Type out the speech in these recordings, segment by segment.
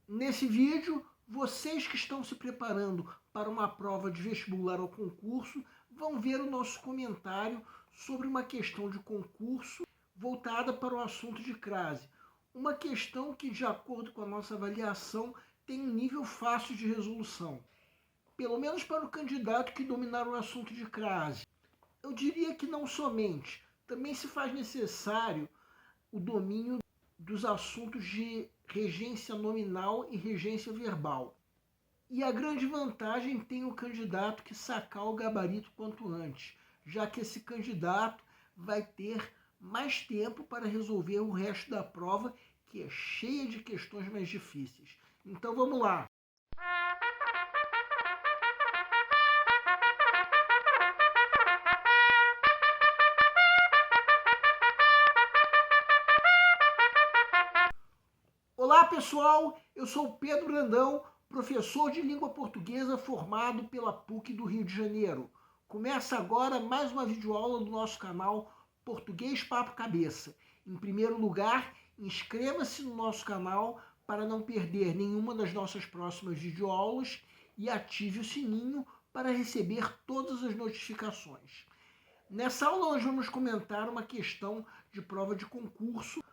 Nesse vídeo, vocês que estão se preparando para uma prova de vestibular ou concurso vão ver o nosso comentário sobre uma questão de concurso voltada para o assunto de crase. Uma questão que, de acordo com a nossa avaliação, tem um nível fácil de resolução. Pelo menos para o candidato que dominar o assunto de crase. Eu diria que não somente, também se faz necessário o domínio dos assuntos de regência nominal e regência verbal. E a grande vantagem tem o candidato que sacar o gabarito quanto antes, já que esse candidato vai ter mais tempo para resolver o resto da prova, que é cheia de questões mais difíceis. Então vamos lá! Olá pessoal, eu sou o Pedro Brandão, professor de língua portuguesa formado pela PUC do Rio de Janeiro. Começa agora mais uma videoaula do nosso canal Português Papo Cabeça. Em primeiro lugar, inscreva-se no nosso canal para não perder nenhuma das nossas próximas videoaulas e ative o sininho para receber todas as notificações. Nessa aula nós vamos comentar uma questão de prova de concurso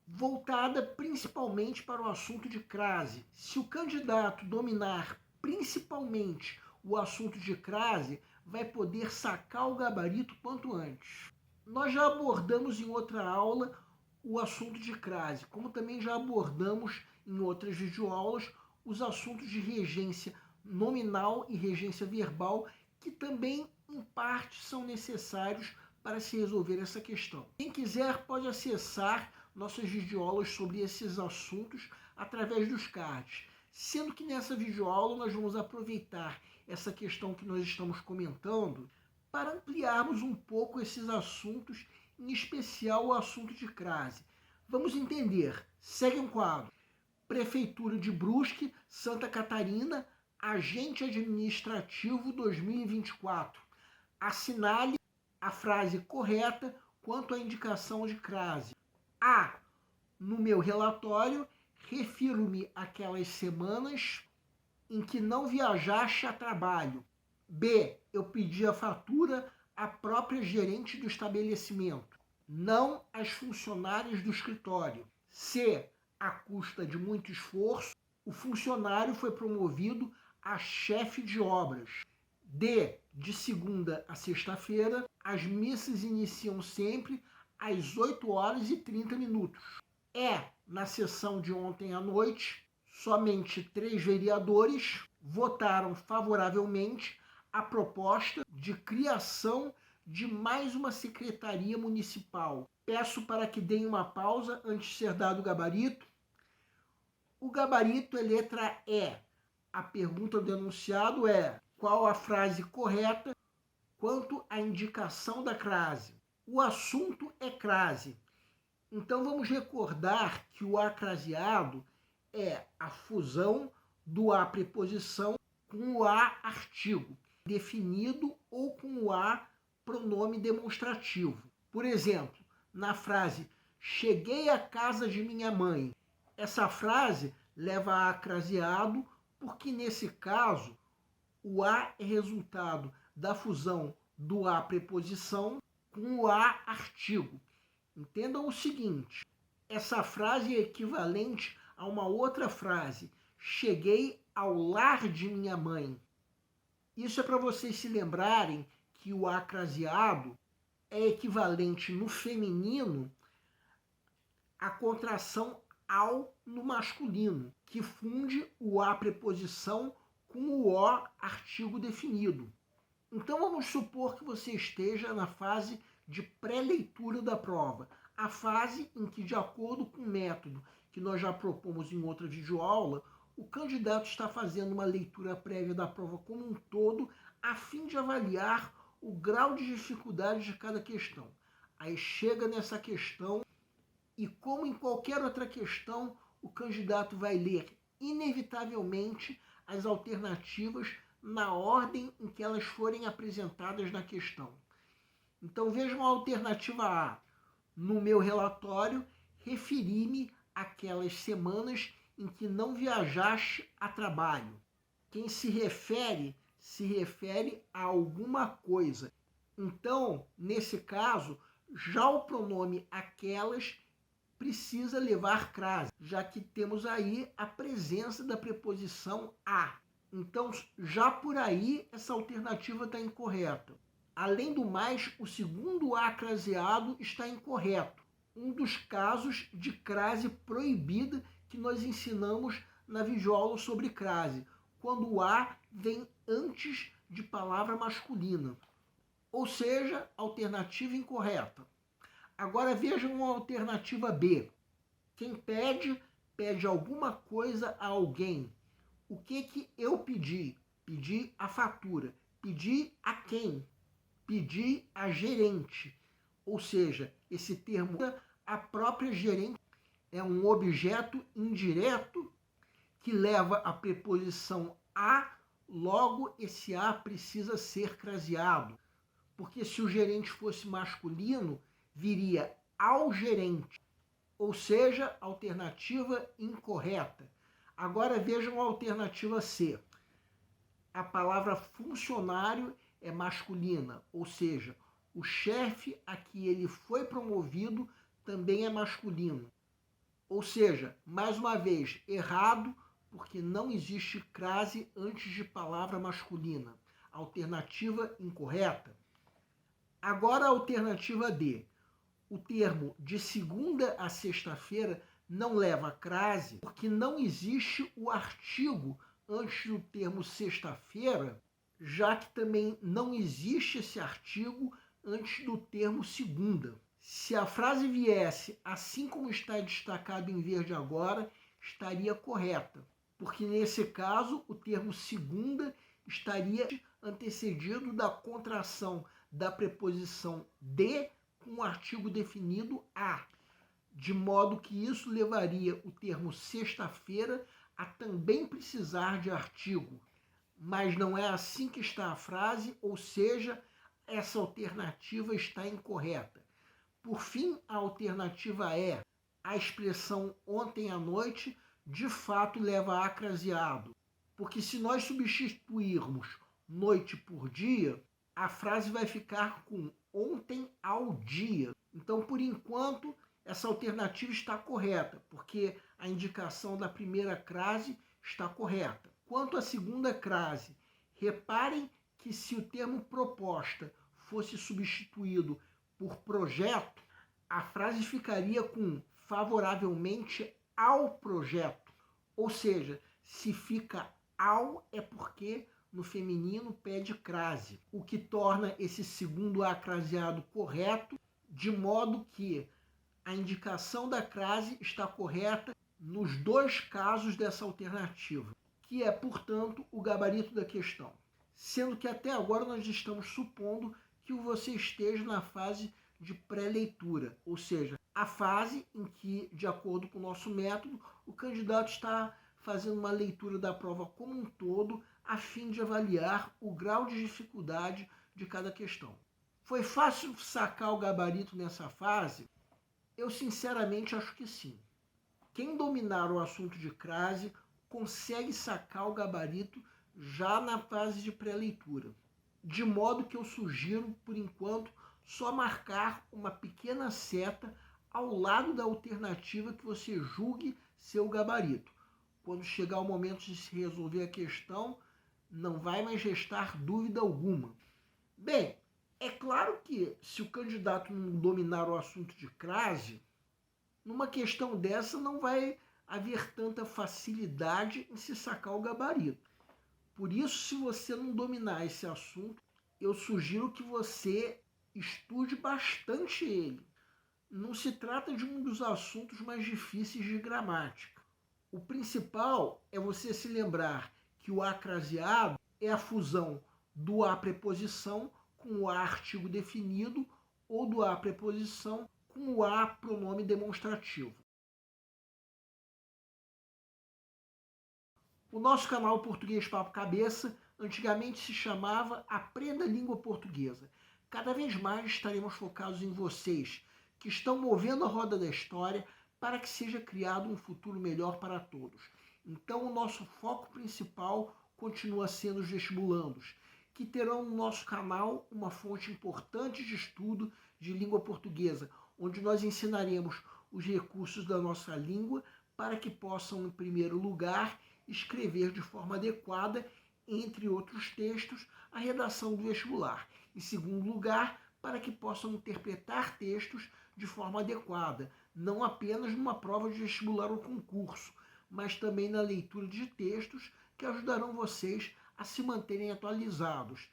voltada principalmente para o assunto de crase. Se o candidato dominar principalmente o assunto de crase, vai poder sacar o gabarito quanto antes. Nós já abordamos em outra aula o assunto de crase, como também já abordamos em outras videoaulas os assuntos de regência nominal e regência verbal, que também, em parte, são necessários para se resolver essa questão. Quem quiser pode acessar nossas videoaulas sobre esses assuntos através dos cards. Sendo que nessa videoaula nós vamos aproveitar essa questão que nós estamos comentando para ampliarmos um pouco esses assuntos, em especial o assunto de crase. Vamos entender. Segue um quadro. Prefeitura de Brusque, Santa Catarina, agente administrativo 2024. Assinale a frase correta quanto à indicação de crase. A. No meu relatório, refiro-me àquelas semanas em que não viajaste a trabalho. B. Eu pedi a fatura à própria gerente do estabelecimento, não às funcionárias do escritório. C. À custa de muito esforço, o funcionário foi promovido a chefe de obras. D. De segunda a sexta-feira, as missas iniciam sempre às 8h30. Na sessão de ontem à noite, somente 3 vereadores votaram favoravelmente a proposta de criação de mais uma secretaria municipal. Peço para que deem uma pausa antes de ser dado o gabarito. O gabarito é letra E. A pergunta do enunciado é: qual a frase correta quanto à indicação da crase? O assunto é crase. Então vamos recordar que o acraseado é a fusão do a preposição com o a artigo, definido, ou com o a pronome demonstrativo. Por exemplo, na frase cheguei à casa de minha mãe, essa frase leva a acraseado porque nesse caso o a é resultado da fusão do a preposição com o a artigo. Entendam o seguinte, essa frase é equivalente a uma outra frase, cheguei ao lar de minha mãe. Isso é para vocês se lembrarem que o acraseado é equivalente no feminino à contração ao no masculino, que funde o a preposição com o o artigo definido. Então vamos supor que você esteja na fase de pré-leitura da prova, a fase em que, de acordo com o método que nós já propomos em outra videoaula, o candidato está fazendo uma leitura prévia da prova como um todo, a fim de avaliar o grau de dificuldade de cada questão. Aí chega nessa questão e, como em qualquer outra questão, o candidato vai ler inevitavelmente as alternativas na ordem em que elas forem apresentadas na questão. Então vejam a alternativa A. No meu relatório, referi-me àquelas semanas em que não viajaste a trabalho. Quem se refere a alguma coisa. Então, nesse caso, já o pronome aquelas precisa levar crase, já que temos aí a presença da preposição a. Então, já por aí, essa alternativa está incorreta. Além do mais, o segundo a craseado está incorreto. Um dos casos de crase proibida que nós ensinamos na videoaula sobre crase, quando o a vem antes de palavra masculina. Ou seja, alternativa incorreta. Agora vejam a alternativa B. Quem pede, pede alguma coisa a alguém. O que eu pedi? Pedi a fatura. Pedi a quem? Pedi a gerente. Ou seja, esse termo, a própria gerente, é um objeto indireto que leva a preposição a, logo esse a precisa ser craseado. Porque se o gerente fosse masculino, viria ao gerente, ou seja, alternativa incorreta. Agora vejam a alternativa C. A palavra funcionário é masculina, ou seja, o chefe a que ele foi promovido também é masculino. Ou seja, mais uma vez, errado, porque não existe crase antes de palavra masculina. Alternativa incorreta. Agora a alternativa D. O termo de segunda a sexta-feira não leva crase porque não existe o artigo antes do termo sexta-feira, já que também não existe esse artigo antes do termo segunda. Se a frase viesse assim como está destacado em verde agora, estaria correta, porque nesse caso o termo segunda estaria antecedido da contração da preposição de com o artigo definido a, de modo que isso levaria o termo sexta-feira a também precisar de artigo. Mas não é assim que está a frase, ou seja, essa alternativa está incorreta. Por fim, a alternativa é a expressão ontem à noite de fato leva a craseado, porque se nós substituirmos noite por dia, a frase vai ficar com ontem ao dia. Então, por enquanto, essa alternativa está correta, porque a indicação da primeira crase está correta. Quanto à segunda crase, reparem que se o termo proposta fosse substituído por projeto, a frase ficaria com favoravelmente ao projeto. Ou seja, se fica ao é porque no feminino pede crase, o que torna esse segundo a craseado correto, de modo que a indicação da crase está correta nos dois casos dessa alternativa, que é, portanto, o gabarito da questão. Sendo que até agora nós estamos supondo que você esteja na fase de pré-leitura, ou seja, a fase em que, de acordo com o nosso método, o candidato está fazendo uma leitura da prova como um todo, a fim de avaliar o grau de dificuldade de cada questão. Foi fácil sacar o gabarito nessa fase? Eu sinceramente acho que sim. Quem dominar o assunto de crase consegue sacar o gabarito já na fase de pré-leitura. De modo que eu sugiro, por enquanto, só marcar uma pequena seta ao lado da alternativa que você julgue ser o gabarito. Quando chegar o momento de se resolver a questão, não vai mais restar dúvida alguma. Bem, é claro que se o candidato não dominar o assunto de crase, numa questão dessa não vai haver tanta facilidade em se sacar o gabarito. Por isso, se você não dominar esse assunto, eu sugiro que você estude bastante ele. Não se trata de um dos assuntos mais difíceis de gramática. O principal é você se lembrar que o a craseado é a fusão do a preposição com o a artigo definido ou do a preposição com o a pronome demonstrativo. O nosso canal Português Papo Cabeça antigamente se chamava Aprenda a Língua Portuguesa. Cada vez mais estaremos focados em vocês, que estão movendo a roda da história para que seja criado um futuro melhor para todos. Então, o nosso foco principal continua sendo os vestibulandos, que terão no nosso canal uma fonte importante de estudo de língua portuguesa, onde nós ensinaremos os recursos da nossa língua para que possam, em primeiro lugar, escrever de forma adequada, entre outros textos, a redação do vestibular. Em segundo lugar, para que possam interpretar textos de forma adequada, não apenas numa prova de vestibular ou concurso, mas também na leitura de textos que ajudarão vocês a se manterem atualizados.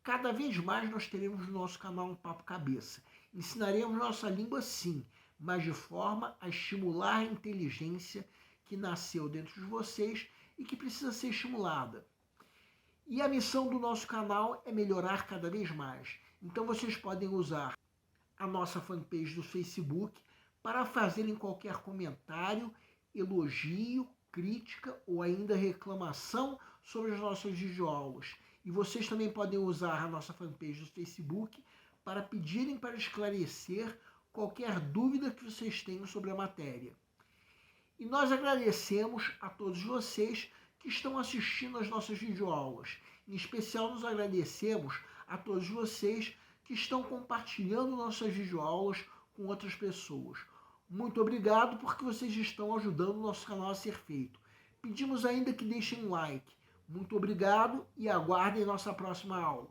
Cada vez mais nós teremos no nosso canal um Papo Cabeça. Ensinaremos nossa língua sim, mas de forma a estimular a inteligência que nasceu dentro de vocês e que precisa ser estimulada. E a missão do nosso canal é melhorar cada vez mais. Então vocês podem usar a nossa fanpage do Facebook para fazerem qualquer comentário, elogio, crítica ou ainda reclamação sobre as nossas videoaulas. E vocês também podem usar a nossa fanpage do Facebook para pedirem para esclarecer qualquer dúvida que vocês tenham sobre a matéria. E nós agradecemos a todos vocês que estão assistindo às nossas videoaulas. Em especial, nos agradecemos a todos vocês que estão compartilhando nossas videoaulas com outras pessoas. Muito obrigado porque vocês estão ajudando o nosso canal a ser feito. Pedimos ainda que deixem um like. Muito obrigado e aguardem nossa próxima aula.